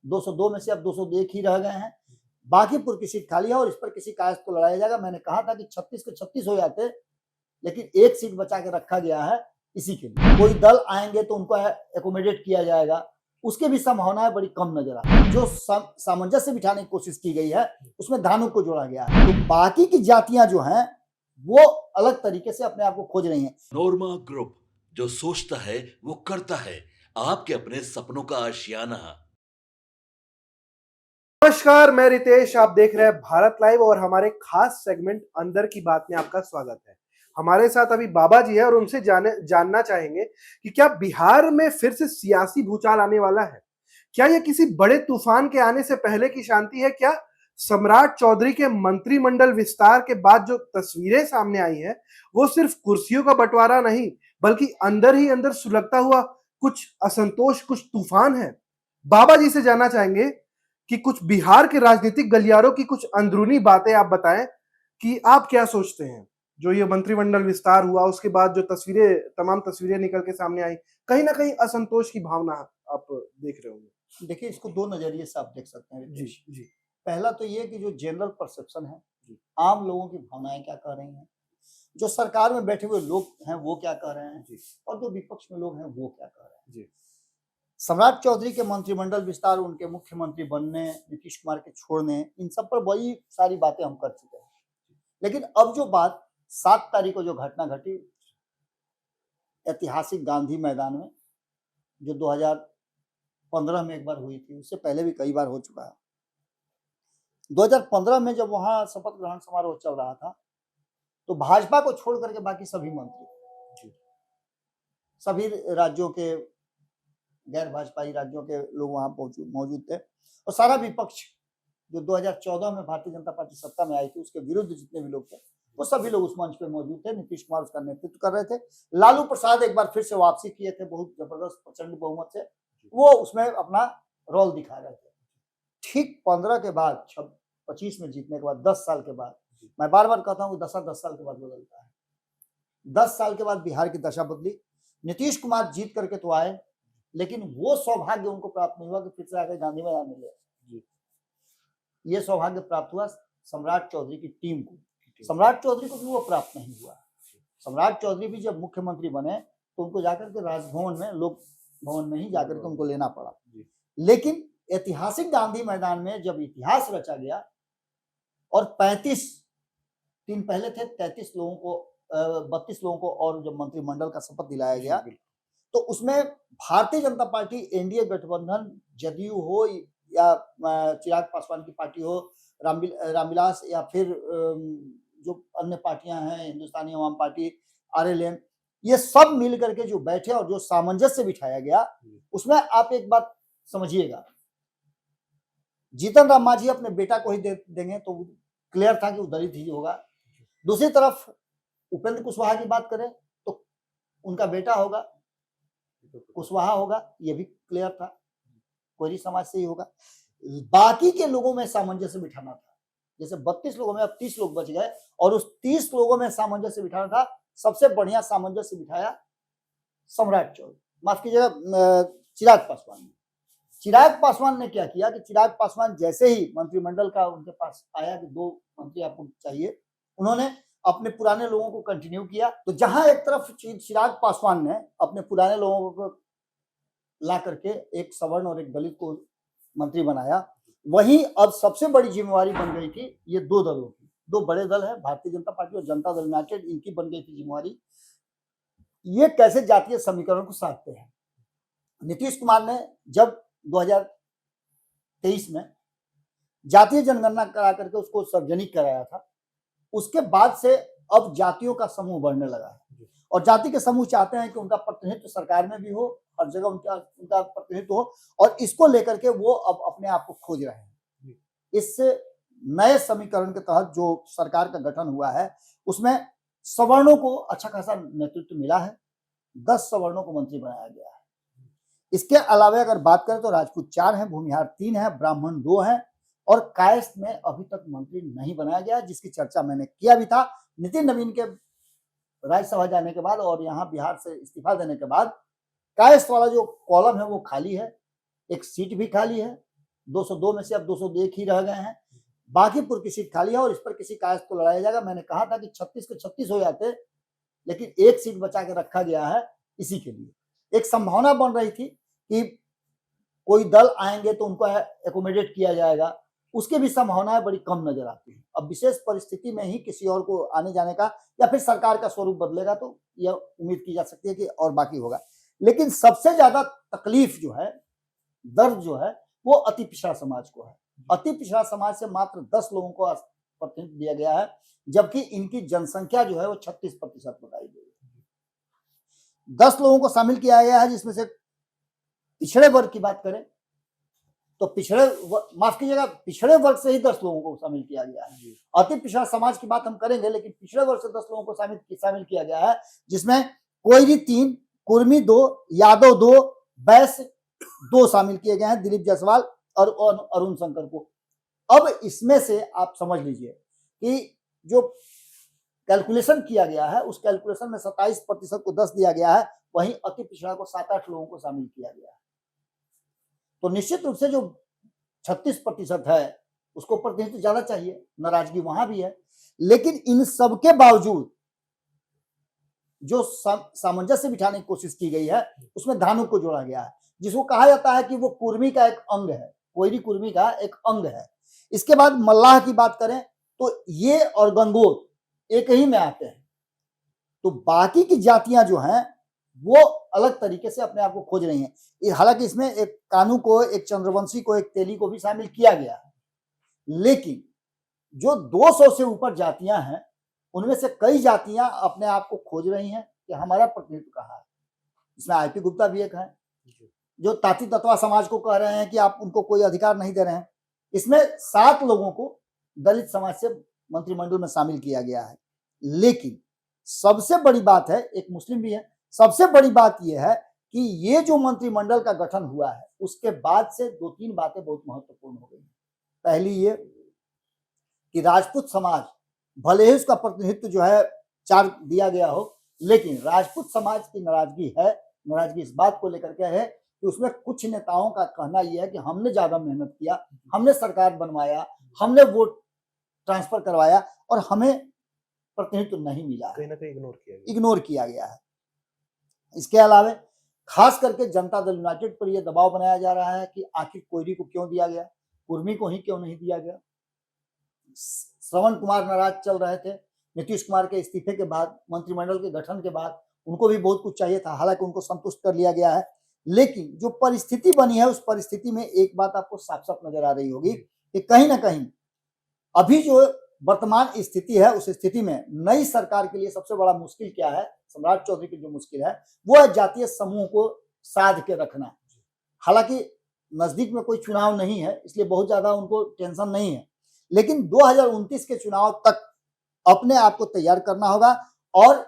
202 में से अब 201 ही रह गए हैं। बाकीपुर की सीट खाली है और इस पर किसी कायस्थ को लड़ाया जाएगा। मैंने कहा था कि 36 के 36 हो जाते, लेकिन एक सीट बचा के रखा गया है इसी के लिए। कोई दल आएंगे तो उनको एकोमोडेट किया जाएगा, उसके भी संभावनाएं बड़ी कम नजर आती है। जो सामंजस्य बिठाने की कोशिश की गई है उसमें धानुक को जोड़ा गया है। तो बाकी की जातियां जो हैं वो अलग तरीके से अपने आप को खोज रही हैं। नोरमा ग्रुप, जो सोचता है वो करता है, आपके अपने सपनों का आशियाना। नमस्कार, मैं रितेश, आप देख रहे हैं भारत लाइव और हमारे खास सेगमेंट अंदर की बात में आपका स्वागत है। हमारे साथ अभी बाबा जी है और उनसे जानना चाहेंगे कि क्या बिहार में फिर से सियासी भूचाल आने वाला है? क्या यह किसी बड़े तूफान के आने से पहले की शांति है? क्या सम्राट चौधरी के मंत्रिमंडल विस्तार के बाद जो तस्वीरें सामने आई है वो सिर्फ कुर्सियों का बंटवारा नहीं बल्कि अंदर ही अंदर सुलगता हुआ कुछ असंतोष, कुछ तूफान है? बाबा जी से जानना चाहेंगे कि कुछ बिहार के राजनीतिक गलियारों की कुछ अंदरूनी बातें आप बताएं कि आप क्या सोचते हैं। जो ये मंत्रिमंडल विस्तार हुआ उसके बाद जो तमाम तस्वीरें निकल के सामने आई, कहीं ना कहीं असंतोष की भावना आप देख रहे होंगे। देखिए, इसको दो नजरिए से आप देख सकते हैं। जी जी। पहला तो ये कि जो जनरल परसेप्शन है, आम लोगों की भावनाएं क्या कह रही हैं, जो सरकार में बैठे हुए लोग हैं वो क्या कह रहे हैं, और जो विपक्ष में लोग हैं वो क्या कह रहे हैं। सम्राट चौधरी के मंत्रिमंडल विस्तार, उनके मुख्यमंत्री बनने, नीतीश कुमार के छोड़ने, इन सब पर बड़ी सारी बातें हम कर चुके हैं। लेकिन अब जो बात 7 तारीख को जो घटना घटी ऐतिहासिक गांधी मैदान में, जो 2015 में एक बार हुई थी, उससे पहले भी कई बार हो चुका है। 2015 में जब वहां शपथ ग्रहण समारोह चल रहा था तो भाजपा को छोड़ करके बाकी सभी मंत्री, सभी राज्यों के, गैर भाजपाई राज्यों के लोग वहां मौजूद थे, और सारा विपक्ष जो 2014 में भारतीय जनता पार्टी सत्ता में आई थी उसके विरुद्ध जितने भी लोग थे वो सभी लोग उस मंच पे मौजूद थे। नीतीश कुमार उसका नेतृत्व कर रहे थे। लालू प्रसाद एक बार फिर से वापसी किए थे बहुत जबरदस्त प्रचंड बहुमत से, वो उसमें अपना रोल दिखा रहे थे। ठीक 15 के बाद 25 में जीतने के बाद 10 साल के बाद, मैं बार बार कहता हूँ 10 साल के बाद बदलता है। 10 साल के बाद बिहार की दशा बदली। नीतीश कुमार जीत करके तो आए, लेकिन वो सौभाग्य उनको प्राप्त नहीं हुआ कि फिर से आगे गांधी मैदान मिले। ये सौभाग्य प्राप्त हुआ सम्राट चौधरी की टीम को। सम्राट चौधरी को भी वो प्राप्त नहीं हुआ। सम्राट चौधरी भी जब मुख्यमंत्री बने तो उनको जाकर के राजभवन में, लोक भवन में ही जाकर के उनको लेना पड़ा। लेकिन ऐतिहासिक गांधी मैदान में जब इतिहास रचा गया और 35 दिन पहले थे, 33 लोगों को 32 लोगों को और जब मंत्रिमंडल का शपथ दिलाया गया तो उसमें भारतीय जनता पार्टी, एनडीए गठबंधन, जदयू हो या चिराग पासवान की पार्टी हो, रामविलास, या फिर जो अन्य पार्टियां हैं, हिंदुस्तानी अवाम पार्टी, आरएलएम, ये सब मिल करके जो बैठे और जो सामंजस्य बिठाया गया, उसमें आप एक बात समझिएगा, जीतन राम मांझी अपने बेटा को ही देंगे तो क्लियर था कि वो दलित ही होगा। दूसरी तरफ उपेंद्र कुशवाहा की बात करें तो उनका बेटा होगा, कुशवाहा होगा, ये भी क्लियर था, कोई समाज से ही होगा। बाकी के लोगों में सामंजस्य बिठाना था। जैसे 32 लोगों में अब 30 लोग बच गए और उस 30 लोगों में सामंजस्य बिठाना था। सबसे बढ़िया सामंजस्य बिठाया सम्राट चौधरी, माफ कीजिएगा, चिराग पासवान ने। चिराग पासवान ने क्या किया कि चिराग पासवान जैसे ही मंत्रिमंडल का उनके पास आया कि 2 मंत्री आपको चाहिए, उन्होंने अपने पुराने लोगों को कंटिन्यू किया। तो जहां एक तरफ चिराग पासवान ने अपने पुराने लोगों को ला करके एक सवर्ण और एक दलित को मंत्री बनाया, वहीं अब सबसे बड़ी जिम्मेवारी बन गई थी ये 2 दलों की। 2 बड़े दल है, भारतीय जनता पार्टी और जनता दल यूनाइटेड, इनकी बन गई थी जिम्मेवारी, ये कैसे जातीय समीकरण को साधते हैं। नीतीश कुमार ने जब 2023 में जातीय जनगणना करा करके उसको सार्वजनिक कराया था, उसके बाद से अब जातियों का समूह बढ़ने लगा है और जाति के समूह चाहते हैं कि उनका प्रतिनिधित्व सरकार में भी हो, हर जगह उनका प्रतिनिधित्व हो, और इसको लेकर के वो अब अपने आप को खोज रहे हैं। इस नए समीकरण के तहत जो सरकार का गठन हुआ है उसमें सवर्णों को अच्छा खासा नेतृत्व मिला है, 10 सवर्णों को मंत्री बनाया गया है। इसके अलावा अगर बात करें तो राजपूत 4 हैं, भूमिहार 3 हैं, ब्राह्मण 2 हैं और कायस्थ में अभी तक मंत्री नहीं बनाया गया, जिसकी चर्चा मैंने किया भी था। नितिन नवीन के राज्यसभा जाने के बाद और यहाँ बिहार से इस्तीफा देने के बाद कायस्थ वाला जो कॉलम है वो खाली है, एक सीट भी खाली है। 202 में से अब 201 ही रह गए हैं, बाकी पूरी की सीट खाली है और इस पर किसी कायस्थ को लड़ाया जाएगा। मैंने कहा था कि 36 के 36 हो जाते, लेकिन एक सीट बचा के रखा गया है इसी के लिए। एक संभावना बन रही थी कि कोई दल आएंगे तो उनको एकोमोडेट किया जाएगा, उसकी भी संभावनाएं बड़ी कम नजर आती है। अब विशेष परिस्थिति में ही किसी और को आने जाने का या फिर सरकार का स्वरूप बदलेगा तो यह उम्मीद की जा सकती है कि और बाकी होगा। लेकिन सबसे ज्यादा तकलीफ जो है, दर्द जो है, वो अति पिछड़ा समाज को है। अति पिछड़ा समाज से मात्र 10 लोगों को प्रतिनिधित्व दिया गया है, जबकि इनकी जनसंख्या जो है वो 36% बताई गई है। 10 लोगों को शामिल किया गया है, जिसमें से पिछड़े वर्ग की बात करें तो माफ कीजिएगा, पिछड़े वर्ग से ही 10 लोगों को शामिल किया गया है। अति पिछड़ा समाज की बात हम करेंगे, लेकिन पिछड़े वर्ग से 10 लोगों को शामिल किया गया है, जिसमें कोयरी 3, कुर्मी 2, यादव 2, वैश्य 2 शामिल किए गए हैं, दिलीप जायसवाल और अरुण शंकर को। अब इसमें से आप समझ लीजिए कि जो कैलकुलेशन किया गया है, उस कैलकुलेशन में 27% को 10 दिया गया है, वहीं अति पिछड़ा को 7-8 लोगों को शामिल किया गया है। तो निश्चित रूप से जो 36% है उसको प्रतिनिधित्व ज्यादा चाहिए, नाराजगी वहां भी है। लेकिन इन सबके बावजूद जो सामंजस्य बिठाने की कोशिश की गई है, उसमें धानु को जोड़ा गया है, जिसको कहा जाता है कि वो कुर्मी का एक अंग है, कोयरी कुर्मी का एक अंग है। इसके बाद मल्लाह की बात करें तो ये और गंगोत एक ही में आते हैं। तो बाकी की जातियां जो हैं वो अलग तरीके से अपने आप को खोज रही हैं। हालांकि इसमें एक कानू को, एक चंद्रवंशी को, एक तेली को भी शामिल किया गया है, लेकिन जो 200 से ऊपर जातियां हैं उनमें से कई जातियां अपने आप को खोज रही हैं कि हमारा प्रतिनिधित्व कहाँ है। इसमें आईपी गुप्ता भी एक है, जो ताती तत्वा समाज को कह रहे हैं कि आप उनको कोई अधिकार नहीं दे रहे हैं। इसमें 7 लोगों को दलित समाज से मंत्रिमंडल में शामिल किया गया है। लेकिन सबसे बड़ी बात है, एक मुस्लिम भी है, सबसे बड़ी बात यह है कि ये जो मंत्रिमंडल का गठन हुआ है उसके बाद से 2-3 बातें बहुत महत्वपूर्ण हो गई। पहली ये कि राजपूत समाज, भले ही उसका प्रतिनिधित्व जो है 4 दिया गया हो, लेकिन राजपूत समाज की नाराजगी है। नाराजगी इस बात को लेकर के है कि उसमें कुछ नेताओं का कहना यह है कि हमने ज्यादा मेहनत किया, हमने सरकार बनवाया, हमने वोट ट्रांसफर करवाया और हमें प्रतिनिधित्व नहीं मिला, कहीं ना कहीं इग्नोर किया गया है। इसके अलावा खास करके जनता दल यूनाइटेड पर यह दबाव बनाया जा रहा है कि आखिर कोयरी को क्यों दिया गया, कुर्मी को ही क्यों नहीं दिया गया। श्रवण कुमार नाराज चल रहे थे नीतीश कुमार के इस्तीफे के बाद, मंत्रिमंडल के गठन के बाद उनको भी बहुत कुछ चाहिए था, हालांकि उनको संतुष्ट कर लिया गया है। लेकिन जो परिस्थिति बनी है उस परिस्थिति में एक बात आपको साफ साफ नजर आ रही होगी कि कहीं ना कहीं अभी जो वर्तमान स्थिति है उस स्थिति में नई सरकार के लिए सबसे बड़ा मुश्किल क्या है, सम्राट चौधरी की जो मुश्किल है वो है जातीय समूह को साध के रखना। हालांकि नजदीक में कोई चुनाव नहीं है इसलिए बहुत ज्यादा उनको टेंशन नहीं है, लेकिन 2029 के चुनाव तक अपने आप को तैयार करना होगा। और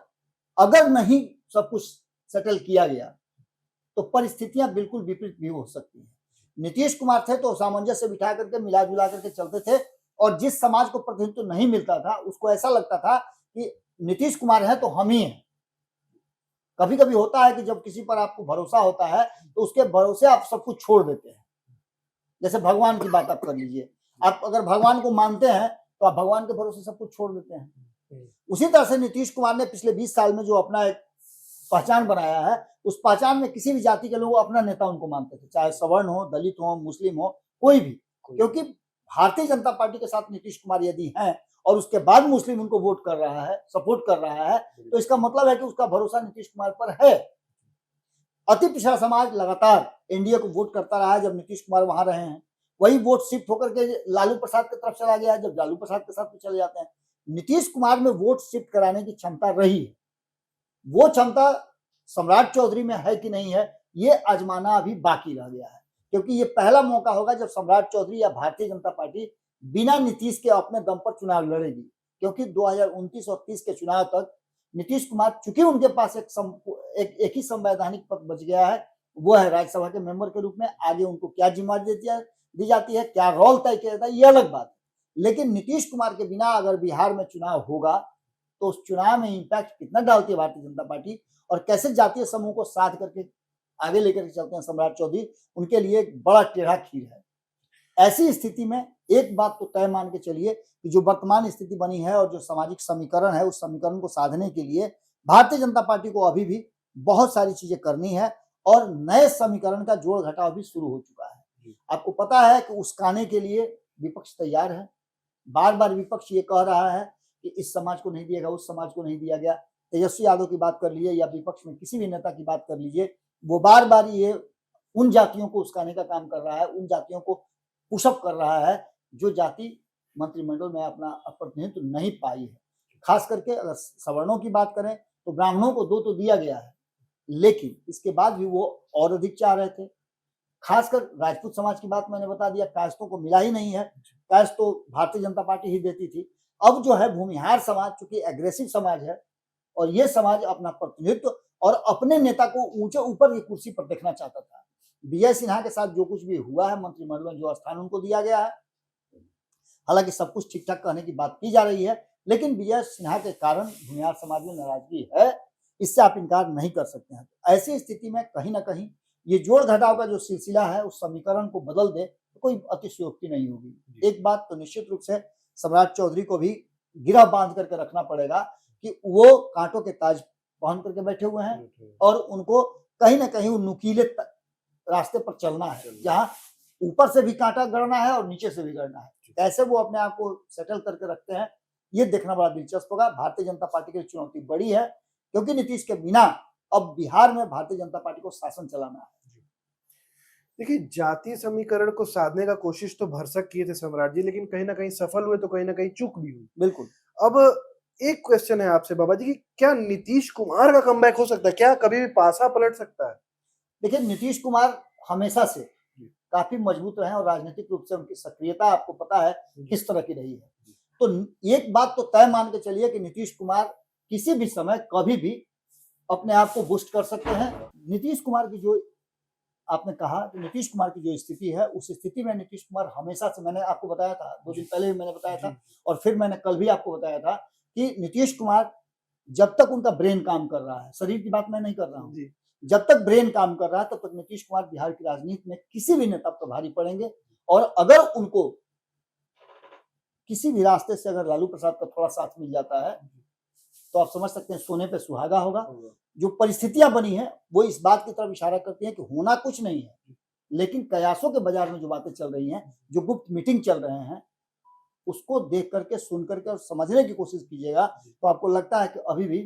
अगर नहीं सब कुछ सेटल किया गया तो परिस्थितियां बिल्कुल विपरीत भी हो सकती हैं। नीतीश कुमार थे तो सामंजस्य बिठा करके मिला जुला करके चलते थे, और जिस समाज को प्रतिनिधित्व नहीं मिलता था उसको ऐसा लगता था कि नीतीश कुमार है तो हम ही हैं। कभी कभी होता है कि जब किसी पर आपको भरोसा होता है तो उसके भरोसे आप सब कुछ छोड़ देते हैं। जैसे भगवान की बात आप कर लीजिए, आप अगर भगवान को मानते हैं तो आप भगवान के भरोसे सब कुछ छोड़ देते हैं। उसी तरह से नीतीश कुमार ने पिछले 20 साल में जो अपना एक पहचान बनाया है, उस पहचान में किसी भी जाति के लोग अपना नेता उनको मानते थे, चाहे सवर्ण हो, दलित हो, मुस्लिम हो, कोई भी। क्योंकि भारतीय जनता पार्टी के साथ नीतीश कुमार यदि हैं और उसके बाद मुस्लिम उनको वोट कर रहा है, सपोर्ट कर रहा है, तो इसका मतलब है कि उसका भरोसा नीतीश कुमार पर है। अति पिछड़ा समाज लगातार एनडीए को वोट करता रहा है जब नीतीश कुमार वहां रहे हैं। वही वोट शिफ्ट होकर के लालू प्रसाद की तरफ चला गया है जब लालू प्रसाद के साथ चले जाते हैं। नीतीश कुमार में वोट शिफ्ट कराने की क्षमता रही है, वो क्षमता सम्राट चौधरी में है कि नहीं है ये आजमाना अभी बाकी रह गया है। क्योंकि ये पहला मौका होगा जब सम्राट चौधरी या भारतीय जनता पार्टी बिना नीतीश के अपने दम पर चुनाव लड़ेगी। क्योंकि 2029 और 30 के चुनाव तक नीतीश कुमार, चूंकि उनके पास एक ही संवैधानिक पद बच गया है, वो है राज्यसभा के मेंबर के रूप में। आगे उनको क्या जिम्मेदारी दी जाती है, क्या रोल तय किया जाता है, ये अलग बात है। लेकिन नीतीश कुमार के बिना अगर बिहार में चुनाव होगा तो उस चुनाव में इंपैक्ट कितना डालती है भारतीय जनता पार्टी, और कैसे जातीय समूह को साथ करके आगे लेकर के चलते हैं सम्राट चौधरी, उनके लिए एक बड़ा टेढ़ा खीर है। ऐसी स्थिति में एक बात तो तय मान के चलिए कि जो वर्तमान स्थिति बनी है और जो सामाजिक समीकरण है, उस समीकरण को साधने के लिए भारतीय जनता पार्टी को अभी भी बहुत सारी चीजें करनी है और नए समीकरण का जोड़ घटाव भी शुरू हो चुका है। आपको पता है कि उसकाने के लिए विपक्ष तैयार है। बार बार विपक्ष ये कह रहा है कि इस समाज को नहीं दिया गया, उस समाज को नहीं दिया गया। तेजस्वी यादव की बात कर लीजिए या विपक्ष में किसी भी नेता की बात कर लीजिए, वो बार बार ये उन जातियों को उस्काने का काम कर रहा है, उन जातियों को पुशअप कर रहा है जो जाति मंत्रिमंडल में अपना प्रतिनिधित्व नहीं पाई है। खास करके अगर सवर्णों की बात करें तो ब्राह्मणों को 2 तो दिया गया है, लेकिन इसके बाद भी वो और अधिक चाह रहे थे। खासकर राजपूत समाज की बात मैंने बता दिया, कायस्थों को मिला ही नहीं है। कायस्थ तो भारतीय जनता पार्टी ही देती थी। अब जो है भूमिहार समाज, चूंकि एग्रेसिव समाज है और ये समाज अपना प्रतिनिधित्व और अपने नेता को ऊंचे ऊपर की कुर्सी पर देखना चाहता था। विजय सिन्हा के साथ जो कुछ भी हुआ है, मंत्रिमंडल में जो स्थान उनको दिया गया है, हालांकि सब कुछ ठीक ठाक कहने की बात की जा रही है, लेकिन विजय सिन्हा के कारण भूमिहार समाज में नाराजगी है, इससे आप इनकार नहीं कर सकते हैं। ऐसी स्थिति में कहीं ना कहीं ये जोड़ घटाव का जो सिलसिला है उस समीकरण को बदल दे तो कोई अतिशयोक्ति नहीं होगी। एक बात तो निश्चित रूप से सम्राट चौधरी को भी गिरह बांध करके रखना पड़ेगा कि वो कांटों के ताज पहन करके बैठे हुए हैं और उनको कहीं ना कहीं नुकीले रास्ते पर चलना है, जहां ऊपर से भी कांटा गड़ना है और नीचे से भी गड़ना है। कैसे वो अपने आप को सेटल करके रखते हैं, ये देखना बड़ा दिलचस्प होगा। भारतीय जनता पार्टी की चुनौती बड़ी है, क्योंकि नीतीश के बिना अब बिहार में भारतीय जनता पार्टी को शासन चलाना है। देखिए, जातीय समीकरण को साधने का कोशिश तो भरसक किए थे सम्राट जी, लेकिन कहीं ना कहीं सफल हुए तो कहीं ना कहीं चूक भी हुई। बिल्कुल। अब एक क्वेश्चन है आपसे बाबा जी कि क्या नीतीश कुमार का कमबैक हो सकता है? क्या कभी भी पासा पलट सकता है? देखिए, नीतीश कुमार हमेशा से काफी मजबूत रहे और राजनीतिक रूप से उनकी सक्रियता आपको पता है किस तरह की रही है। तो एक बात तो तय मान के चलिए कि नीतीश कुमार किसी भी समय कभी भी अपने आप को बूस्ट कर सकते हैं। नीतीश कुमार की जो आपने कहा कि नीतीश कुमार की जो स्थिति है, उस स्थिति में नीतीश कुमार हमेशा से, मैंने आपको बताया था 2 दिन पहले भी मैंने बताया था और फिर मैंने कल भी आपको बताया था कि नीतीश कुमार जब तक उनका ब्रेन काम कर रहा है, शरीर की बात मैं नहीं कर रहा हूँ, जब तक ब्रेन काम कर रहा है तब तक नीतीश कुमार बिहार की राजनीति में किसी भी नेता पर भारी पड़ेंगे। और अगर उनको किसी भी रास्ते से अगर लालू प्रसाद का थोड़ा साथ मिल जाता है तो आप समझ सकते हैं सोने पे सुहागा होगा। जो परिस्थितियां बनी है वो इस बात की तरफ इशारा करती है कि होना कुछ नहीं है, लेकिन कयासों के बाजार में जो बातें चल रही हैं, जो गुप्त मीटिंग चल रहे हैं, उसको देख करके, सुन करके और समझने की कोशिश कीजिएगा तो आपको लगता है कि अभी भी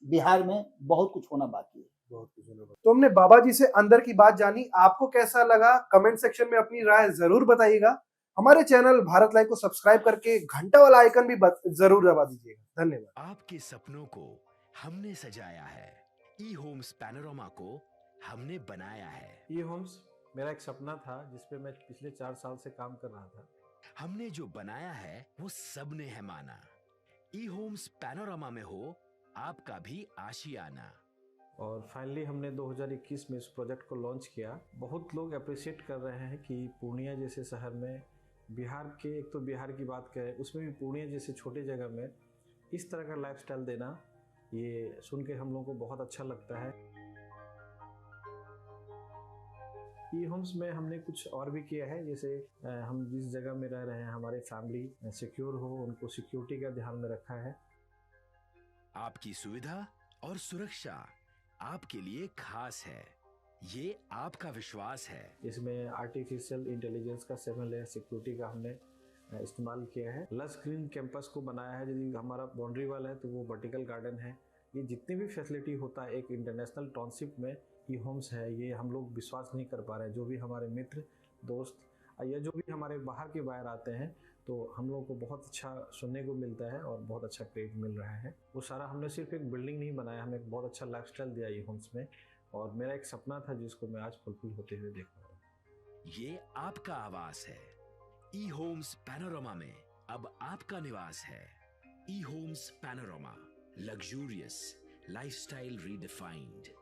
बिहार में बहुत कुछ होना बाकी है। तो हमने बाबा जी से अंदर की बात जानी, आपको कैसा लगा कमेंट सेक्शन में अपनी राय जरूर बताइएगा। हमारे चैनल भारत लाइव को सब्सक्राइब करके घंटा वाला आइकन भी जरूर दबा दीजिएगा। धन्यवाद। आपके सपनों को हमने सजाया है, ई होम्स पैनोरामा को हमने बनाया है। ई होम्स मेरा एक सपना था जिसपे मैं पिछले 4 साल से काम कर रहा था। हमने जो बनाया है वो सबने है माना। ई होम्स पैनोरामा में हो आपका भी आशियाना। और फाइनली हमने 2021 में इस प्रोजेक्ट को लॉन्च किया। बहुत लोग अप्रिशिएट कर रहे हैं कि पूर्णिया जैसे शहर में, बिहार के, एक तो बिहार की बात करें उसमें भी पूर्णिया जैसे छोटे जगह में इस तरह का लाइफस्टाइल देना, ये सुन के हम लोगों को बहुत अच्छा लगता है। ई होम्स में हमने कुछ और भी किया है, जैसे हम जिस जगह में रह रहे हैं हमारे फैमिली सिक्योर हो, उनको सिक्योरिटी का ध्यान में रखा है। आपकी सुविधा और सुरक्षा आपके लिए खास है, ये आपका विश्वास है। इसमें आर्टिफिशियल इंटेलिजेंस का 7 लेयर सिक्योरिटी का हमने इस्तेमाल किया है। लस ग्रीन कैंपस को बनाया है। यदि हमारा बाउंड्री वाल है तो वो वर्टिकल गार्डन है। ये जितनी भी फैसिलिटी होता है एक इंटरनेशनल टाउनशिप में, ई होम्स है, ये हम लोग विश्वास नहीं कर पा रहे हैं। जो भी हमारे मित्र, दोस्त या जो भी हमारे बाहर के बाहर आते हैं तो हम लोगों को बहुत अच्छा सुनने को मिलता है और बहुत अच्छा क्रेडिट मिल रहा है। वो सारा हमने सिर्फ एक बिल्डिंग नहीं बनाया, हमें एक बहुत अच्छा लाइफस्टाइल दिया ई होम्स में, और मेरा एक सपना था जिसको मैं आज फुलफिल होते हुए देख रहा हूँ। ये आपका आवास है। ई होम्स पैनोरामा में अब आपका निवास है। E Homes Panorama, luxurious lifestyle redefined.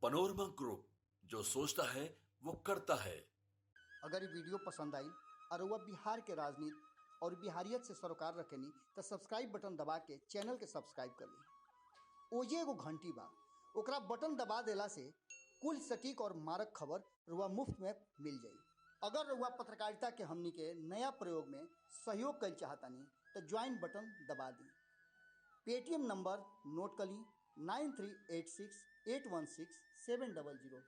Panorama group, जो सोचता है वो करता है। अगर ये वीडियो पसंद आई और वह बिहार के राजनीति और बिहारियत से सरोकार रखेनी तो सब्सक्राइब बटन दबा के चैनल के सब्सक्राइब कर ली। ओजे एगो घंटी बा, ओकरा बटन दबा देला से कुल सटीक और मारक खबर रुआ मुफ्त में मिल जाई। अगर रुआ पत्रकारिता के हमनी के नया प्रयोग में सहयोग कर चाहतानी तो ज्वाइन बटन दबा दी। पेटीएम नंबर नोट कर ली 9386816700।